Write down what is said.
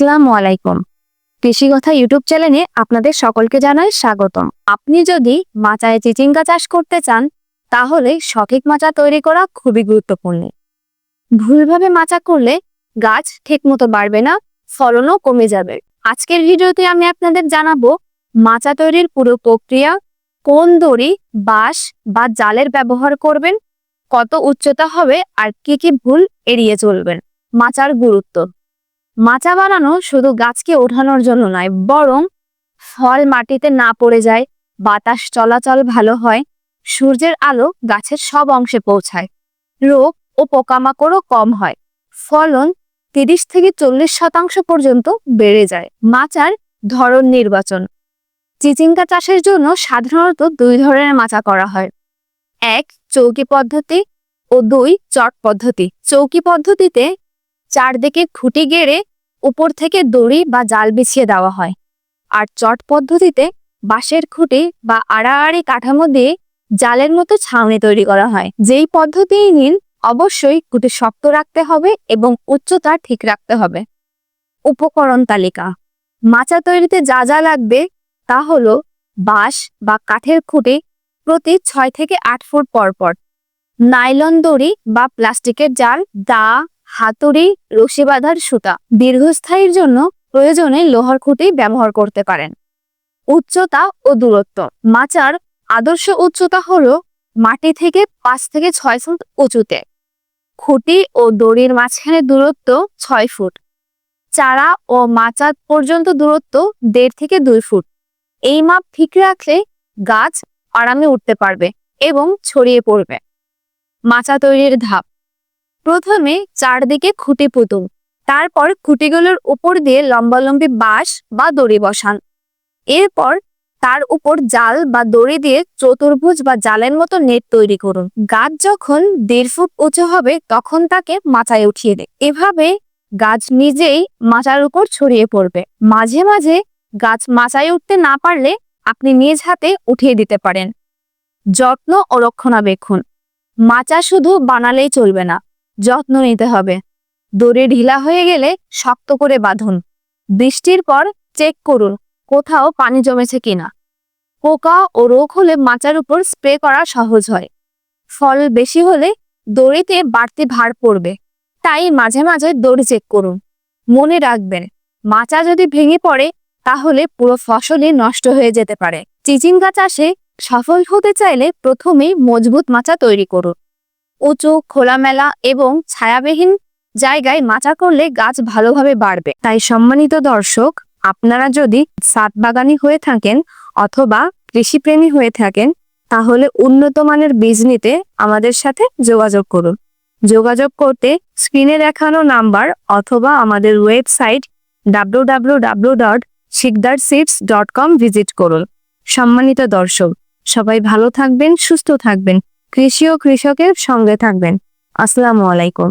আসসালামু আলাইকুম। কৃষি কথা ইউটিউব চ্যানেলে আপনাদের সকলকে জানাই স্বাগতম। আপনি যদি মাচায় চিচিঙ্গা চাষ করতে চান তাহলে সঠিক মাচা তৈরি করা খুবই গুরুত্বপূর্ণ। ভুলভাবে মাচা করলে গাছ ঠিকমতো বাড়বে না, ফলনও কমে যাবে। আজকের ভিডিওতে আমি আপনাদের জানাবো মাচা তৈরির পুরো প্রক্রিয়া, কোন দড়ি, বাঁশ বা জালের ব্যবহার করবেন, কত উচ্চতা হবে আর কি কি ভুল এড়িয়ে চলবেন। মাচার গুরুত্ব। মাচা বানানো শুধু গাছকে ওঠানোর জন্য নয়, বরং ফল মাটিতে না পড়ে যায়, বাতাস চলাচল ভালো হয়, সূর্যের আলো গাছের সব অংশে পৌঁছায়, রোগ ও পোকামাকড়ও কম হয়, ফলন 30 থেকে 40% পর্যন্ত বেড়ে যায়। মাচার ধরন নির্বাচন। চিচিঙ্গা চাষের জন্য সাধারণত 2 ধরনের মাচা করা হয়। 1 চৌকি পদ্ধতি ও 2 চট পদ্ধতি। চৌকি পদ্ধতিতে চারদিকে খুঁটি গেড়ে উপর থেকে দড়ি বা জাল বিছিয়ে দেওয়া হয়, আর চট পদ্ধতিতে বাঁশের খুঁটি বা আড়াআড়ি কাঠামো দিয়ে জালের মতো ছাউনি তৈরি করা হয়। যেই পদ্ধতিই নিন, অবশ্যই খুঁটি শক্ত রাখতে হবে এবং উচ্চতা ঠিক রাখতে হবে। উপকরণ তালিকা। মাচা তৈরিতে যা যা লাগবে তা হলো বাঁশ বা কাঠের খুঁটি প্রতি 6 থেকে 8 ফুট পর পর, নাইলন দড়ি বা প্লাস্টিকের জাল, দা, হাতুড়ি, রশি বাঁধার সুতা। দীর্ঘস্থায়ীর জন্য প্রয়োজনে লোহার খুঁটি ব্যবহার করতে পারেন। উচ্চতা ও দূরত্ব। মাচার আদর্শ উচ্চতা হলো মাটি থেকে 5 থেকে 6 ফুট উঁচুতে। খুঁটি ও দড়ির মাঝখানে দূরত্ব 6 ফুট। চারা ও মাচা পর্যন্ত দূরত্ব 1.5 থেকে 2 ফুট। এই মাপ ঠিক রাখলে গাছ আরামে উঠতে পারবে এবং ছড়িয়ে পড়বে। মাচা তৈরির ধাপ। প্রথমে চারদিকে খুঁটি পুঁতুন, তারপর খুঁটিগুলোর উপর দিয়ে লম্বালম্বি বাঁশ বা দড়ি বসান। এরপর তার উপর জাল বা দড়ি দিয়ে চতুর্ভুজ বা জালের মতো নেট তৈরি করুন। গাছ যখন 1.5 ফুট উঁচু হবে তখন তাকে মাচায় উঠিয়ে দিন। এভাবে গাছ নিজেই মাচার উপর ছড়িয়ে পড়বে। মাঝে মাঝে গাছ মাচায় উঠতে না পারলে আপনি নিজ হাতে উঠিয়ে দিতে পারেন। যত্ন ও রক্ষণাবেক্ষণ। মাচা শুধু বানালেই চলবে না, যত্ন নিতে হবে। দড়ি ঢিলা হয়ে গেলে শক্ত করে বাঁধুন। বৃষ্টির পর চেক করুন কোথাও পানি জমেছে কিনা। পোকা ও রোগ হলে মাচার উপর স্প্রে করা সহজ হয়। ফল বেশি হলে দড়িতে বাড়তি ভার পড়বে, তাই মাঝে মাঝে দড়ি চেক করুন। মনে রাখবেন, মাচা যদি ভেঙে পড়ে তাহলে পুরো ফসলই নষ্ট হয়ে যেতে পারে। চিচিঙ্গা চাষে সফল হতে চাইলে প্রথমেই মজবুত মাচা তৈরি করুন। উঁচু, খোলামেলা এবং ছায়াবিহীন জায়গায় মাচা করলে গাছ ভালোভাবে বাড়বে। তাই সম্মানিত দর্শক, আপনারা যদি ছাদ বাগানি হয়ে থাকেন অথবা কৃষিপ্রেমী হয়ে থাকেন তাহলে উন্নত মানের বীজ নিতে আমাদের সাথে যোগাযোগ করুন। যোগাযোগ করতে স্ক্রিনে দেখানো নাম্বার অথবা আমাদের ওয়েবসাইট www.sikdarseeds.com ভিজিট করুন। সম্মানিত দর্শক, সবাই ভালো থাকবেন, সুস্থ থাকবেন, কৃষি ও কৃষকের সঙ্গে থাকবেন। আসসালামু আলাইকুম।